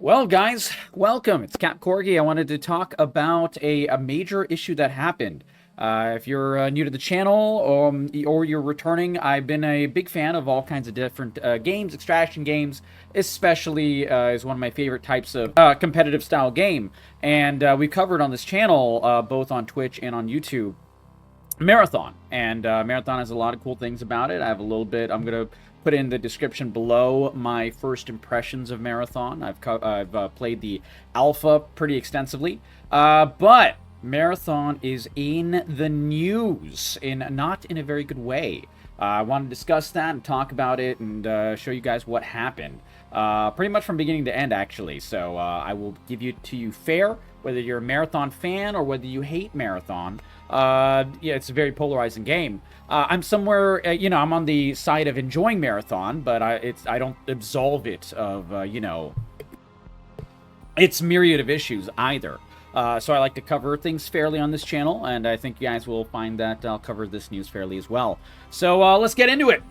Well, guys, welcome. It's CapCorgi. I wanted to talk about a major issue that happened. If you're new to the channel or you're returning, I've been a big fan of all kinds of different games, extraction games, especially is one of my favorite types of competitive style game. And we've covered on this channel, both on Twitch and on YouTube, Marathon. And Marathon has a lot of cool things about it. I have a little bit, I'm going to put in the description below my first impressions of Marathon. I've played the alpha pretty extensively, but Marathon is in the news, not in a very good way. I want to discuss that and talk about it and show you guys what happened. Pretty much from beginning to end, actually. So I will give it to you fair, whether you're a Marathon fan or whether you hate Marathon. Yeah, it's a very polarizing game. I'm somewhere, I'm on the side of enjoying Marathon, but I don't absolve it of, its myriad of issues either. So I like to cover things fairly on this channel, and I think you guys will find that I'll cover this news fairly as well. So let's get into it.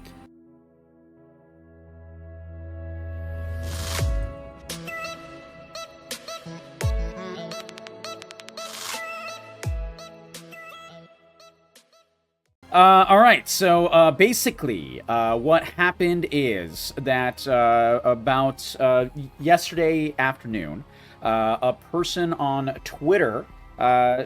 All right, so basically, what happened is that about yesterday afternoon, a person on Twitter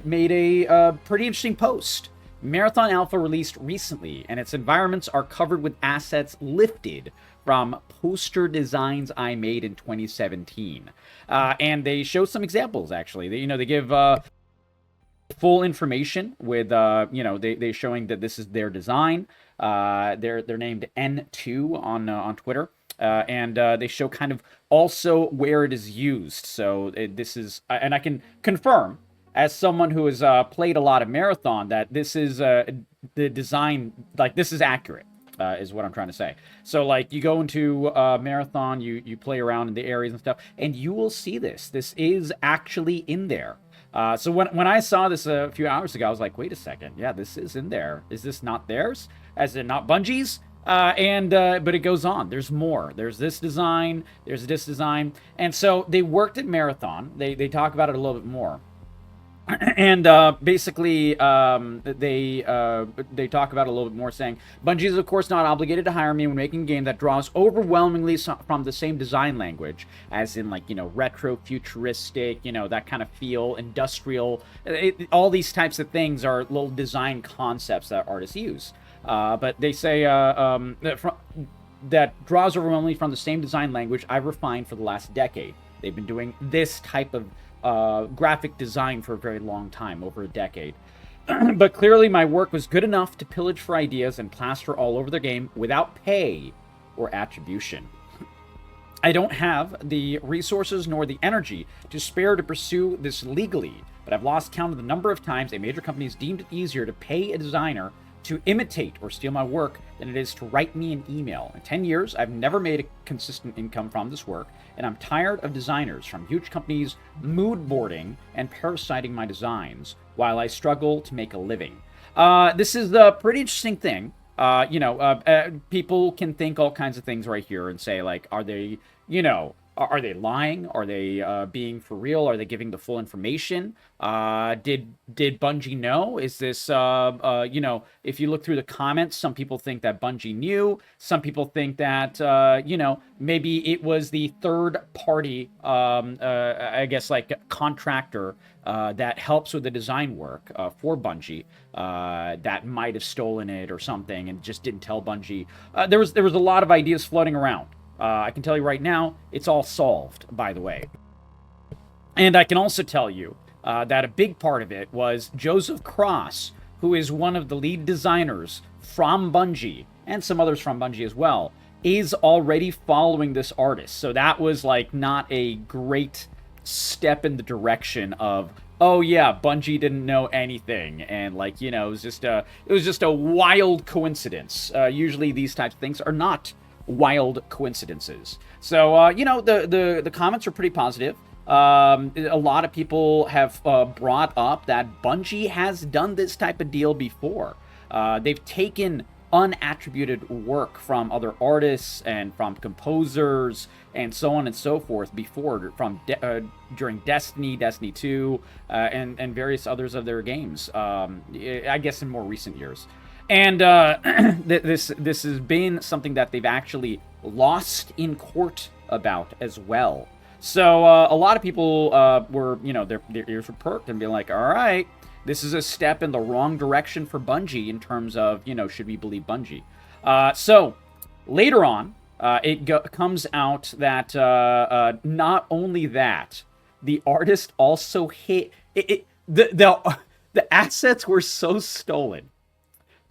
made a pretty interesting post. Marathon Alpha released recently, and its environments are covered with assets lifted from poster designs I made in 2017. And they show some examples, actually. They give full information with they showing that this is their design. They're named N2 on Twitter, and they show kind of also where it is used. So this is, and I can confirm as someone who has played a lot of Marathon that this is the design, like, this is accurate. Is what I'm trying to say. So, like, you go into Marathon, you play around in the areas and stuff, and you will see this. This is actually in there. So when I saw this a few hours ago, I was like, wait a second. Yeah, this is in there. Is this not theirs? As in not Bungie's? But it goes on. There's more. There's this design. There's this design. And so they worked at Marathon. They talk about it a little bit more. And basically, they talk about it a little bit more, saying, Bungie is, of course, not obligated to hire me when making a game that draws overwhelmingly from the same design language, as in, like, retro, futuristic, that kind of feel, industrial. All these types of things are little design concepts that artists use. But they say that draws overwhelmingly from the same design language I've refined for the last decade. They've been doing this type of graphic design for a very long time, over a decade. But clearly my work was good enough to pillage for ideas and plaster all over their game without pay or attribution. I don't have the resources nor the energy to spare to pursue this legally, but I've lost count of the number of times a major company has deemed it easier to pay a designer to imitate or steal my work than it is to write me an email. In 10 years, I've never made a consistent income from this work, and I'm tired of designers from huge companies mood boarding and parasiting my designs while I struggle to make a living. This is a pretty interesting thing. People can think all kinds of things right here and say, like, are they, are they lying? Are they being for real? Are they giving the full information? Did Bungie know? Is this, if you look through the comments, some people think that Bungie knew. Some people think that, maybe it was the third party, I guess, like, contractor that helps with the design work for Bungie that might have stolen it or something and just didn't tell Bungie. There was a lot of ideas floating around. I can tell you right now, it's all solved, by the way. And I can also tell you that a big part of it was Joseph Cross, who is one of the lead designers from Bungie, and some others from Bungie as well, is already following this artist. So that was, like, not a great step in the direction of, oh yeah, Bungie didn't know anything, and, like, it was just a wild coincidence. Usually these types of things are not wild coincidences. So the comments are pretty positive. A lot of people have brought up that Bungie has done this type of deal before. They've taken unattributed work from other artists and from composers and so on and so forth before, during Destiny, Destiny 2, and various others of their games. I guess in more recent years. And this has been something that they've actually lost in court about as well. So a lot of people were, their ears were perked and being like, all right, this is a step in the wrong direction for Bungie in terms of, should we believe Bungie? So later on, it comes out that not only that, the artist also hit the assets were so stolen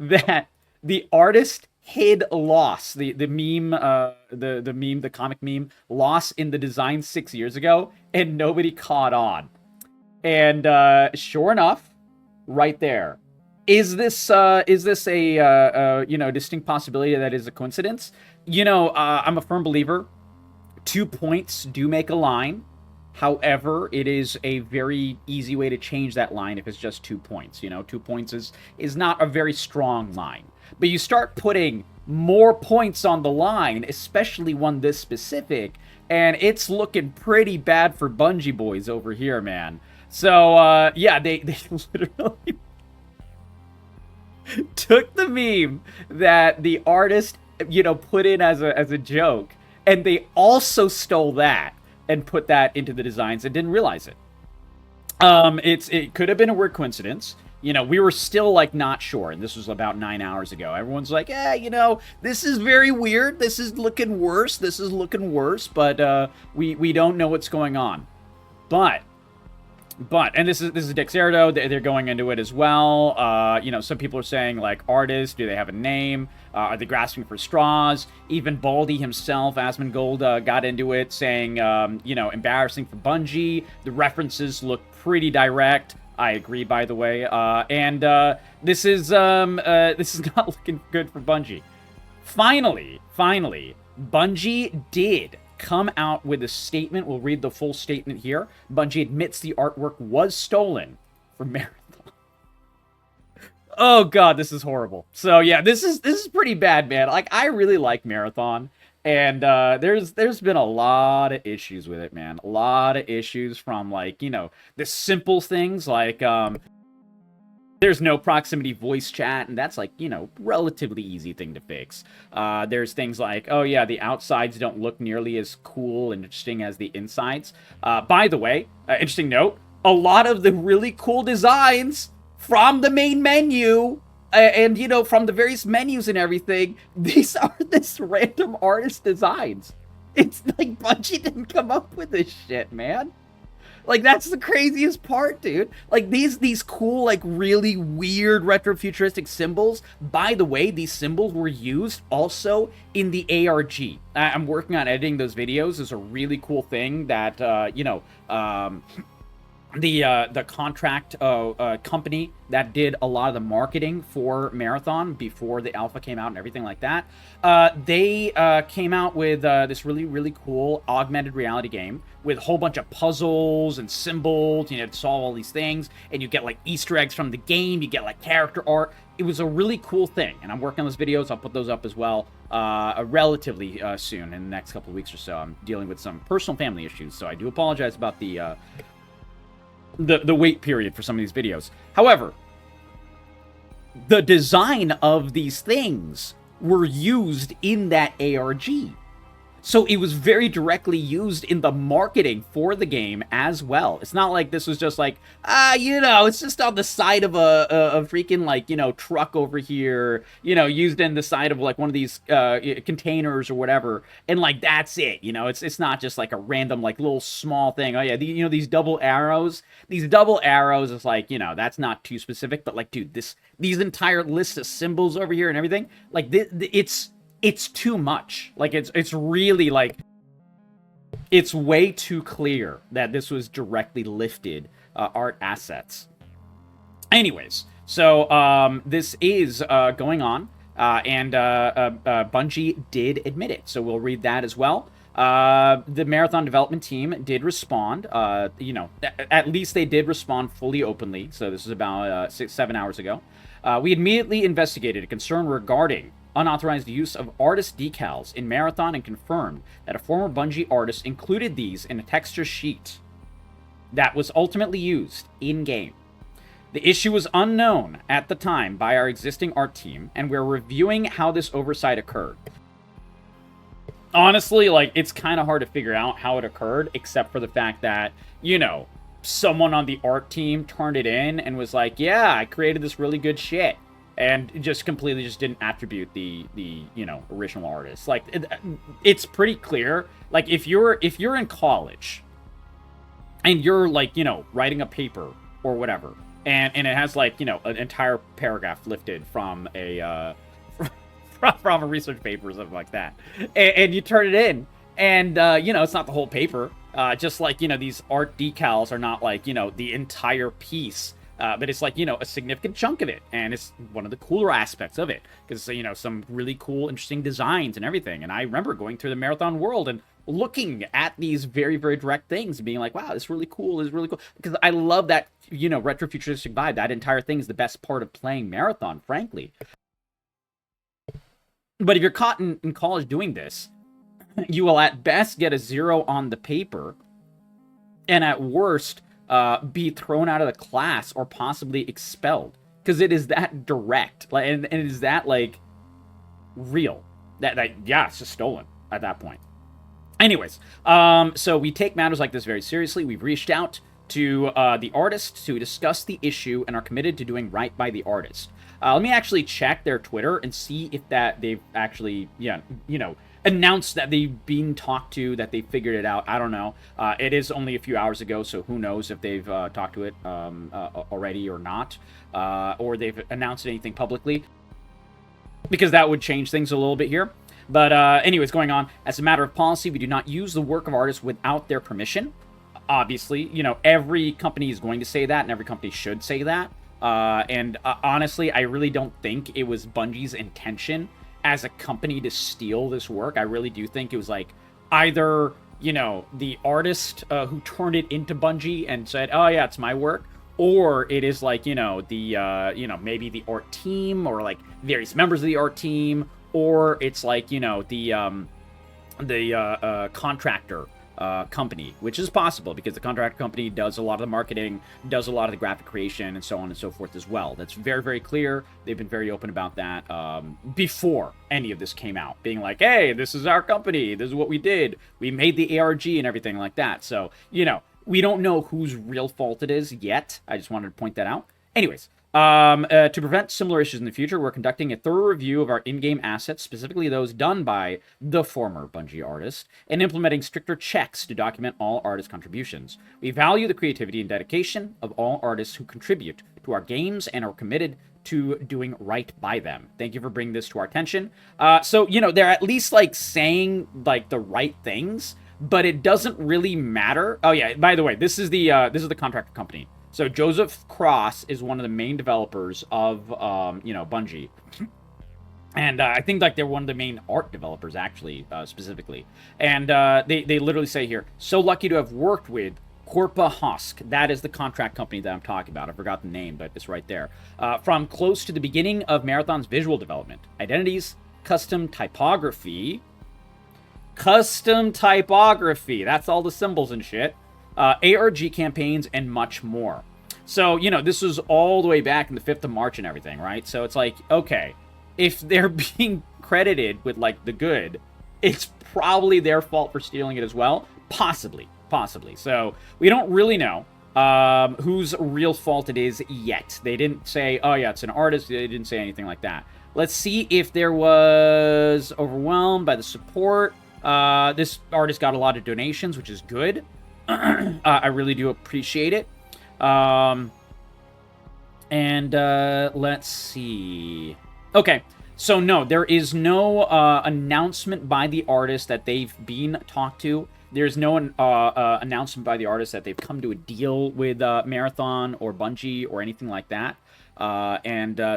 that the artist hid loss, the meme, the comic meme, loss in the design 6 years ago, and nobody caught on. And sure enough, right there, is this a distinct possibility that is a coincidence? I'm a firm believer 2 points do make a line. However, it is a very easy way to change that line if it's just 2 points. 2 points is not a very strong line. But you start putting more points on the line, especially one this specific, and it's looking pretty bad for Bungie boys over here, man. So, yeah, they literally took the meme that the artist, put in as a joke, and they also stole that and put that into the designs and didn't realize it. It could have been a weird coincidence. We were still, not sure, and this was about 9 hours ago. Everyone's like, this is very weird. This is looking worse. But we don't know what's going on. But, and this is Dexerto, they're going into it as well. Some people are saying, artists, do they have a name? Are they grasping for straws? Even Baldy himself, Asmongold, got into it, saying, embarrassing for Bungie. The references look pretty direct. I agree, by the way. And this is not looking good for Bungie. Finally, Bungie did come out with a statement. We'll read the full statement here. Bungie admits the artwork was stolen from Marathon. Oh god, this is horrible. So yeah, this is pretty bad, man. I really like Marathon, and there's been a lot of issues with it, man. A lot of issues from the simple things there's no proximity voice chat, and that's relatively easy thing to fix. There's things like, oh yeah, the outsides don't look nearly as cool and interesting as the insides. By the way, interesting note, a lot of the really cool designs from the main menu and from the various menus and everything, these are this random artist designs. It's like Bungie didn't come up with this shit, man. That's the craziest part, dude. These cool, really weird retro-futuristic symbols. By the way, these symbols were used also in the ARG. I'm working on editing those videos. It's a really cool thing that, the contract company that did a lot of the marketing for Marathon before the alpha came out and everything like that, they came out with this really, really cool augmented reality game with a whole bunch of puzzles and symbols, to solve all these things, and you get Easter eggs from the game, you get character art. It was a really cool thing, and I'm working on those videos. I'll put those up as well relatively soon, in the next couple of weeks or so. I'm dealing with some personal family issues, so I do apologize about the wait period for some of these videos. However, the design of these things were used in that ARG. So it was very directly used in the marketing for the game as well. It's not like this was just it's just on the side of a freaking truck over here, used in the side of one of these containers or whatever, and that's it. It's not just a random little small thing. Oh yeah, these double arrows. These double arrows is that's not too specific, but dude, these entire list of symbols over here and everything, it's too much. It's really it's way too clear that this was directly lifted art assets. Anyways, so this is going on, and Bungie did admit it. So we'll read that as well. The Marathon development team did respond. At least they did respond fully openly. So this is about 6-7 hours ago. We immediately investigated a concern regarding unauthorized use of artist decals in Marathon and confirmed that a former Bungie artist included these in a texture sheet that was ultimately used in-game. The issue was unknown at the time by our existing art team, and we're reviewing how this oversight occurred. Honestly, like, it's kind of hard to figure out how it occurred, except for the fact that, you know, someone on the art team turned it in and was like, yeah, I created this really good shit. And just completely just didn't attribute the you know, original artist. Like, it's pretty clear. Like, if you're in college and you're, like, you know, writing a paper or whatever, and it has, like, you know, an entire paragraph lifted from a from a research paper or something like that, and you turn it in, and you know, it's not the whole paper, just like, you know, these art decals are not, like, you know, the entire piece, but it's, like, you know, a significant chunk of it, and it's one of the cooler aspects of it, because, you know, some really cool, interesting designs and everything. And I remember going through the Marathon world and looking at these very, very direct things and being like, wow, this is really cool, this is really cool, because I love that, you know, retro futuristic vibe. That entire thing is the best part of playing Marathon, frankly. But if you're caught in college doing this, you will at best get a 0 on the paper, and at worst be thrown out of the class or possibly expelled, because it is that direct, like, and it is that, like, real that yeah, it's just stolen at that point. Anyways, so we take matters like this very seriously. We've reached out to the artist to discuss the issue and are committed to doing right by the artist. Let me actually check their Twitter and see if that they've actually, yeah, you know, announced that they've been talked to, that they figured it out. I don't know. It is only a few hours ago, so who knows if they've talked to it already or not, or they've announced anything publicly, because that would change things a little bit here. But anyways, going on, as a matter of policy, we do not use the work of artists without their permission. Obviously, you know, every company is going to say that, and every company should say that. And honestly, I really don't think it was Bungie's intention as a company to steal this work. I really do think it was, like, either, you know, the artist who turned it into Bungie and said, oh yeah, it's my work, or it is, like, you know, the you know, maybe the art team, or, like, various members of the art team, or it's, like, you know, the contractor company, which is possible, because the contract company does a lot of the marketing, does a lot of the graphic creation, and so on and so forth as well. That's very, very clear. They've been very open about that before any of this came out, being like, hey, this is our company, this is what we did, we made the ARG and everything like that. So, you know, we don't know whose real fault it is yet. I just wanted to point that out. Anyways, to prevent similar issues in the future, we're conducting a thorough review of our in-game assets, specifically those done by the former Bungie artist, and implementing stricter checks to document all artist contributions. We value the creativity and dedication of all artists who contribute to our games and are committed to doing right by them. Thank you for bringing this to our attention. So, you know, they're at least, like, saying, like, the right things, but it doesn't really matter. Oh yeah, by the way, this is the contractor company. So Joseph Cross is one of the main developers of, you know, Bungie. And I think, like, they're one of the main art developers, actually, specifically. And they literally say here, so lucky to have worked with Corpa Husk. That is the contract company that I'm talking about. I forgot the name, but it's right there. From close to the beginning of Marathon's visual development. Identities, custom typography. Custom typography. That's all the symbols and shit. ARG campaigns, and much more. So, you know, this was all the way back in the 5th of March and everything, right? So it's like, okay, if they're being credited with, like, the good, it's probably their fault for stealing it as well. Possibly. So we don't really know whose real fault it is yet. They didn't say, oh yeah, it's an artist. They didn't say anything like that. Let's see if there was overwhelmed by the support. This artist got a lot of donations, which is good. I really do appreciate it. Let's see. Okay, so no, there is no announcement by the artist that they've been talked to. There's no announcement by the artist that they've come to a deal with Marathon or Bungie or anything like that.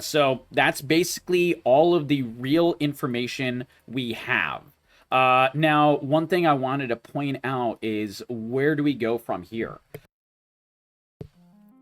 So that's basically all of the real information we have. Now, one thing I wanted to point out is, where do we go from here?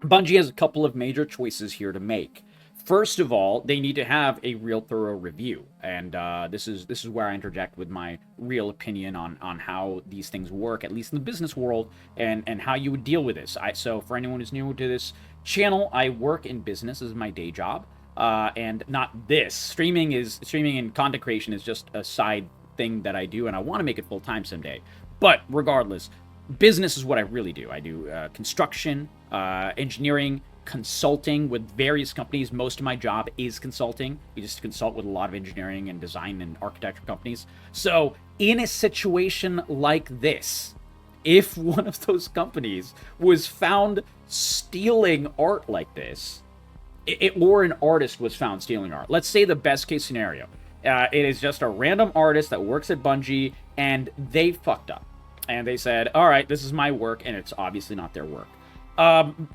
Bungie has a couple of major choices here to make. First of all, they need to have a real thorough review, and this is where I interject with my real opinion on how these things work, at least in the business world, and how you would deal with this. So for anyone who's new to this channel, I work in business. This is my day job, and not this. Streaming and content creation is just a side thing that I do, and I want to make it full time someday. But regardless, business is what I really do. I do construction, engineering, consulting with various companies. Most of my job is consulting. We just consult with a lot of engineering and design and architecture companies. So in a situation like this, if one of those companies was found stealing art like this, or an artist was found stealing art, let's say the best case scenario, it is just a random artist that works at Bungie and they fucked up and they said, all right, this is my work, and it's obviously not their work.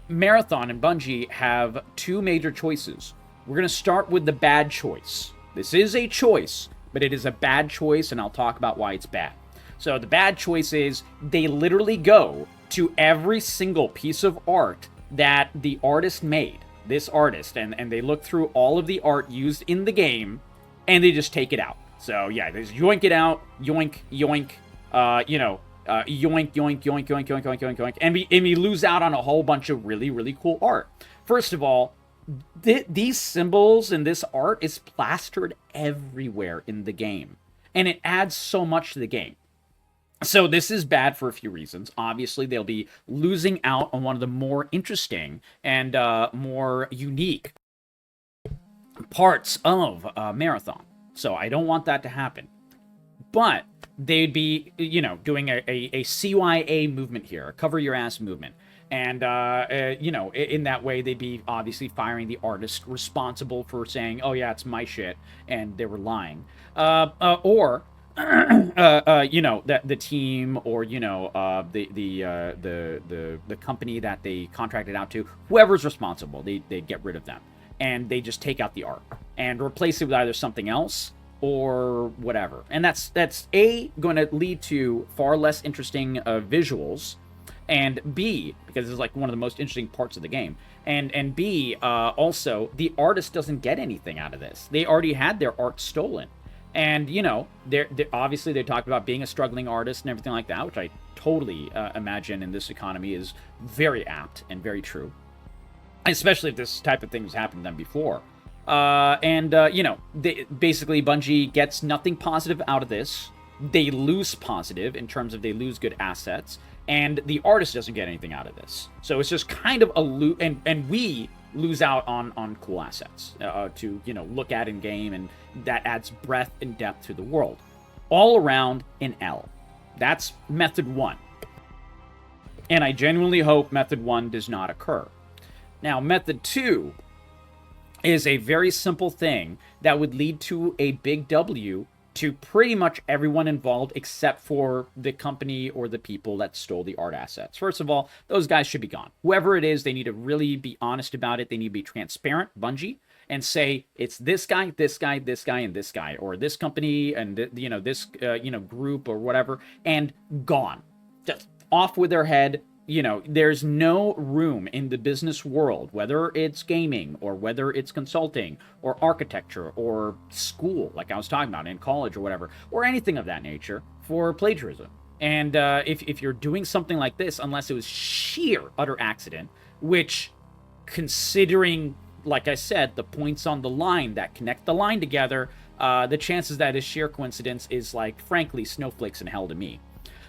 Marathon and Bungie have two major choices. We're going to start with the bad choice. This is a choice, but it is a bad choice, and I'll talk about why it's bad. So the bad choice is they literally go to every single piece of art that the artist made, this artist, and they look through all of the art used in the game, and they just take it out. So yeah, they just yoink it out, yoink, yoink, yoink, yoink, yoink, yoink, yoink, yoink, yoink, yoink, and we lose out on a whole bunch of really, really cool art. First of all, these symbols and this art is plastered everywhere in the game, and it adds so much to the game. So this is bad for a few reasons. Obviously, they'll be losing out on one of the more interesting and more unique parts of Marathon. So I don't want that to happen. But they'd be, doing a CYA movement here, a cover your ass movement. And, in that way, they'd be obviously firing the artist responsible for saying, oh, yeah, it's my shit, and they were lying. Or the team, or, the company that they contracted out to, whoever's responsible, they get rid of them. And they just take out the art and replace it with either something else or whatever. And that's going to lead to far less interesting visuals, and B, because it's like one of the most interesting parts of the game, and B, also the artist doesn't get anything out of this. They already had their art stolen, and they're obviously they talked about being a struggling artist and everything like that, which I totally imagine in this economy is very apt and very true, especially if this type of thing has happened to them before. Basically Bungie gets nothing positive out of this. They lose positive in terms of they lose good assets, and the artist doesn't get anything out of this. So it's just kind of a and we lose out on cool assets to look at in game, and that adds breadth and depth to the world. All around an L. That's method one. And I genuinely hope method one does not occur. Now, method two is a very simple thing that would lead to a big W to pretty much everyone involved except for the company or the people that stole the art assets. First of all, those guys should be gone. Whoever it is, they need to really be honest about it. They need to be transparent, Bungie, and say it's this guy, this guy, this guy, and this guy, or this company and this group or whatever, and gone. Just off with their head. There's no room in the business world, whether it's gaming or whether it's consulting or architecture or school, like I was talking about, in college or whatever, or anything of that nature, for plagiarism. And if you're doing something like this, unless it was sheer utter accident, which, considering, like I said, the points on the line that connect the line together, the chances that it's sheer coincidence is, like, frankly, snowflakes in hell to me.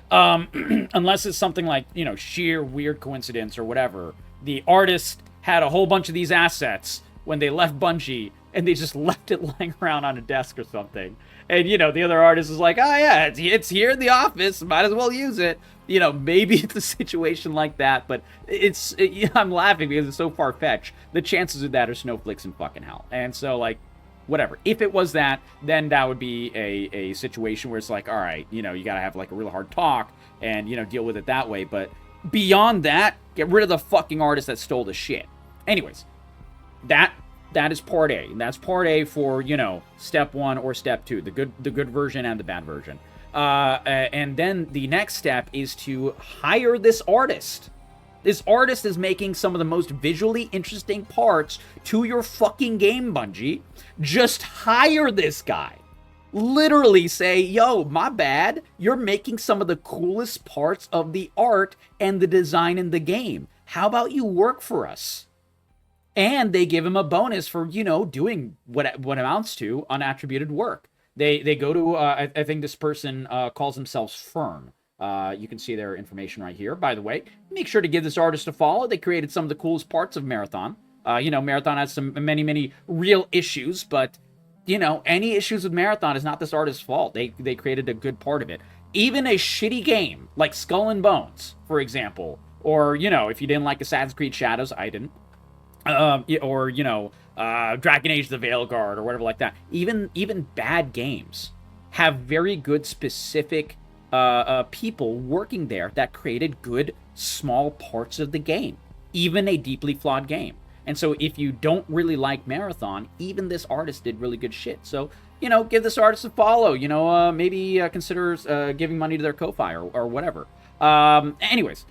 Unless it's something like, sheer weird coincidence or whatever. The artist had a whole bunch of these assets when they left Bungie, and they just left it lying around on a desk or something. And, the other artist is like, oh, yeah, it's here in the office, might as well use it. Maybe it's a situation like that, but I'm laughing because it's so far-fetched. The chances of that are snowflakes in fucking hell. And so, like, whatever. If it was that, then that would be a situation where it's like, all right, you gotta have like a real hard talk and, deal with it that way. But beyond that, get rid of the fucking artist that stole the shit. Anyways, that is part A. And that's part A for, step one or step two, the good version and the bad version. And then the next step is to hire this artist. This artist is making some of the most visually interesting parts to your fucking game, Bungie. Just hire this guy. Literally say, yo, my bad. You're making some of the coolest parts of the art and the design in the game. How about you work for us? And they give him a bonus for, you know, doing what amounts to unattributed work. They go to, I think this person calls themselves Fern. You can see their information right here. By the way, make sure to give this artist a follow. They created some of the coolest parts of Marathon. You know, Marathon has some many real issues, but, you know, any issues with Marathon is not this artist's fault. They created a good part of it. Even a shitty game like Skull and Bones, for example, or, you know, if you didn't like Assassin's Creed Shadows, I didn't. Or, you know, Dragon Age the Veilguard or whatever like that. Even bad games have very good specific people working there that created good small parts of the game, even a deeply flawed game. And so if you don't really like Marathon, even this artist did really good shit. So, you know, give this artist a follow, you know, maybe consider giving money to their Ko-Fi or whatever. Anyways,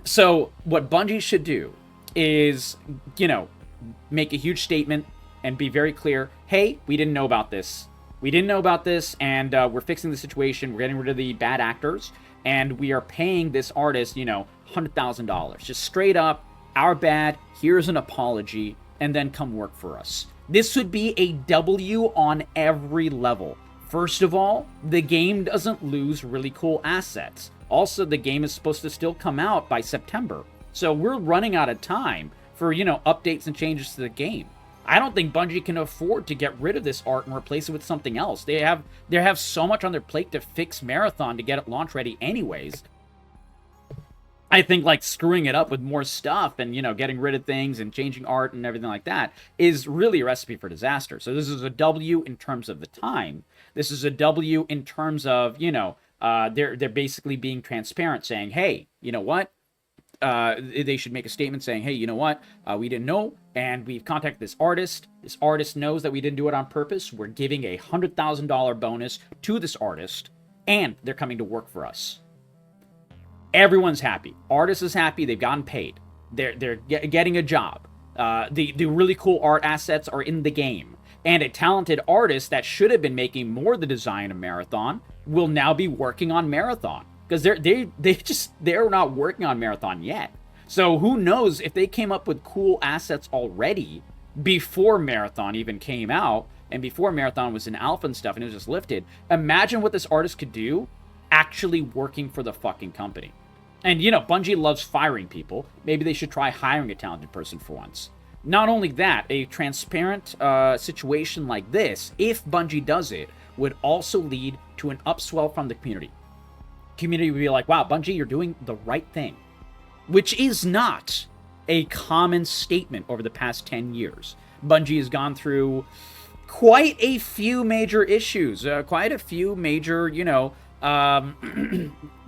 so what Bungie should do is, you know, make a huge statement and be very clear. Hey, we didn't know about this. We didn't know about this, and we're fixing the situation. We're getting rid of the bad actors, and we are paying this artist, you know, $100,000. Just straight up, our bad, here's an apology, and then come work for us. This would be a W on every level. First of all, the game doesn't lose really cool assets. Also, the game is supposed to still come out by September. So we're running out of time for, you know, updates and changes to the game. I don't think Bungie can afford to get rid of this art and replace it with something else. They have so much on their plate to fix Marathon to get it launch ready anyways. I think, like, screwing it up with more stuff and, you know, getting rid of things and changing art and everything like that is really a recipe for disaster. So this is a W in terms of the time. This is a W in terms of, you know, they're basically being transparent, saying, hey, you know what? They should make a statement saying, hey, you know what? We didn't know, and we've contacted this artist. This artist knows that we didn't do it on purpose. We're giving a $100,000 bonus to this artist, and they're coming to work for us. Everyone's happy. Artist is happy. They've gotten paid. They're getting a job. The really cool art assets are in the game. And a talented artist that should have been making more of the design of Marathon will now be working on Marathon. Because they're not working on Marathon yet. So who knows if they came up with cool assets already before Marathon even came out, and before Marathon was in alpha and stuff and it was just lifted. Imagine what this artist could do actually working for the fucking company. And, you know, Bungie loves firing people. Maybe they should try hiring a talented person for once. Not only that, a transparent situation like this, if Bungie does it, would also lead to an upswell from the community. Community would be like, wow, Bungie, you're doing the right thing. Which is not a common statement over the past 10 years. Bungie has gone through quite a few major issues, quite a few major, you know,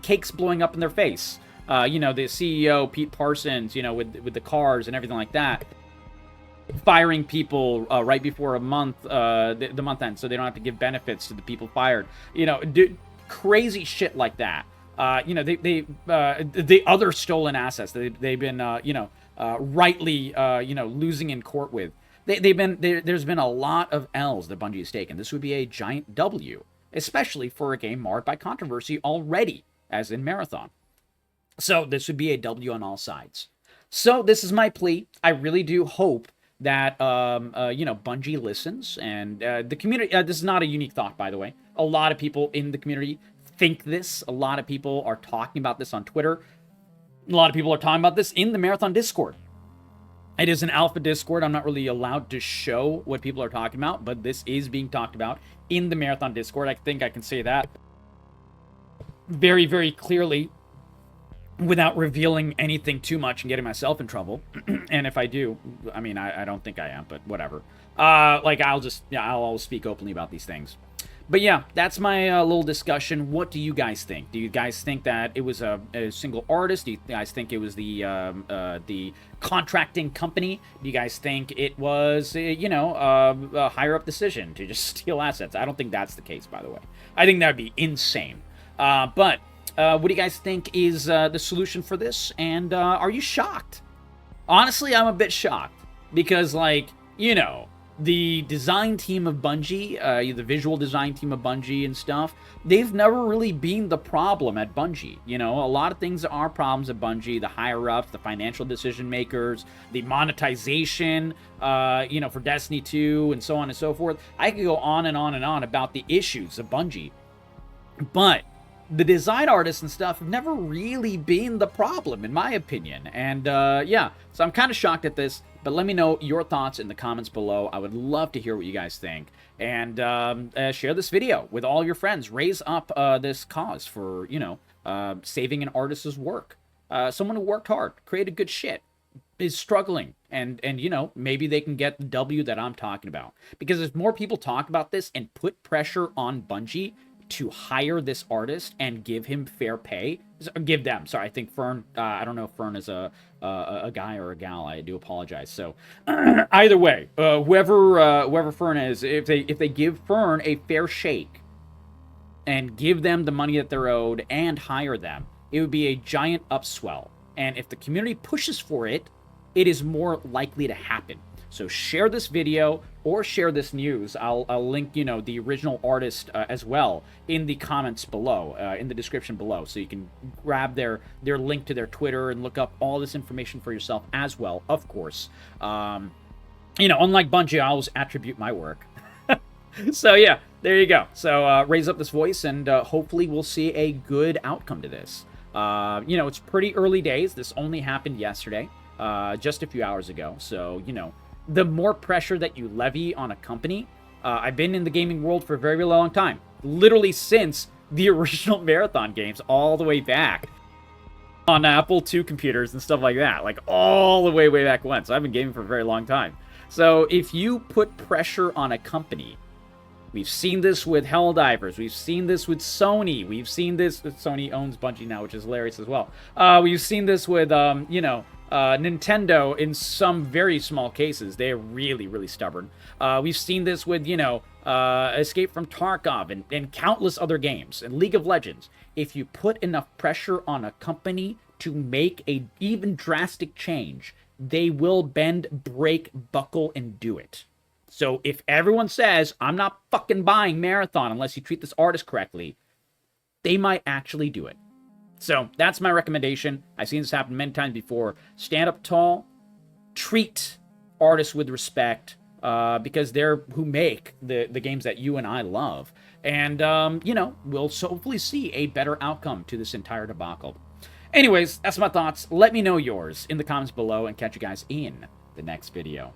cakes blowing up in their face. You know, the CEO, Pete Parsons, you know, with the cars and everything like that. Firing people right before a month, the month end, so they don't have to give benefits to the people fired. You know, crazy shit like that. You know, the other stolen assets they've been, you know, rightly, you know, losing in court with. There's been a lot of L's that Bungie has taken. This would be a giant W, especially for a game marred by controversy already, as in Marathon. So this would be a W on all sides. So this is my plea. I really do hope that, you know, Bungie listens, and the community, this is not a unique thought, by the way. A lot of people in the community think this. A lot of people are talking about this on Twitter. A lot of people are talking about this in the Marathon Discord. It is an alpha Discord. I'm not really allowed to show what people are talking about, but this is being talked about in the Marathon Discord. I think I can say that very, very clearly without revealing anything too much and getting myself in trouble. And if I do, I mean, I don't think I am, but whatever. Like, I'll always speak openly about these things. But yeah, that's my little discussion. What do you guys think? Do you guys think that it was a single artist? Do you guys think it was the contracting company? Do you guys think it was, you know, a higher up decision to just steal assets? I don't think that's the case, by the way. I think that would be insane. But What do you guys think is the solution for this? And are you shocked? Honestly, I'm a bit shocked because, like, you know, the design team of Bungie, the visual design team of Bungie and stuff, they've never really been the problem at Bungie. You know, a lot of things are problems at Bungie, the higher-ups, the financial decision makers, the monetization, you know, for Destiny 2 and so on and so forth. I could go on and on and on about the issues of Bungie. But the design artists and stuff have never really been the problem, in my opinion. And, yeah, so I'm kind of shocked at this, but let me know your thoughts in the comments below. I would love to hear what you guys think. And share this video with all your friends. Raise up this cause for, you know, saving an artist's work. Someone who worked hard, created good shit, is struggling. And you know, maybe they can get the W that I'm talking about. Because if more people talk about this and put pressure on Bungie to hire this artist and give him fair pay, give them, sorry, I think Fern, I don't know if Fern is a guy or a gal, I do apologize. So either way, whoever Fern is, if they give Fern a fair shake and give them the money that they're owed and hire them, it would be a giant upswell. And if the community pushes for it, it is more likely to happen. So share this video or share this news. I'll link, you know, the original artist as well in the comments below, in the description below. So you can grab their link to their Twitter and look up all this information for yourself as well, of course. You know, unlike Bungie, I always attribute my work. So yeah, there you go. So raise up this voice and hopefully we'll see a good outcome to this. You know, it's pretty early days. This only happened yesterday, just a few hours ago. So, you know, the more pressure that you levy on a company, I've been in the gaming world for a very long time, literally since the original Marathon games, all the way back on Apple II computers and stuff like that, like all the way back when. So I've been gaming for a very long time. So if you put pressure on a company, we've seen this with Helldivers, we've seen this with Sony, we've seen this with Sony owns Bungie now, which is hilarious as well. We've seen this with, you know, Nintendo in some very small cases. They're really stubborn. We've seen this with, you know, Escape from Tarkov and countless other games, and League of Legends. If you put enough pressure on a company to make a even drastic change, they will bend, break, buckle, and do it. So if everyone says, I'm not fucking buying Marathon unless you treat this artist correctly, they might actually do it. So that's my recommendation. I've seen this happen many times before. Stand up tall, treat artists with respect, because they're who make the games that you and I love. And, you know, we'll hopefully see a better outcome to this entire debacle. Anyways, that's my thoughts. Let me know yours in the comments below and catch you guys in the next video.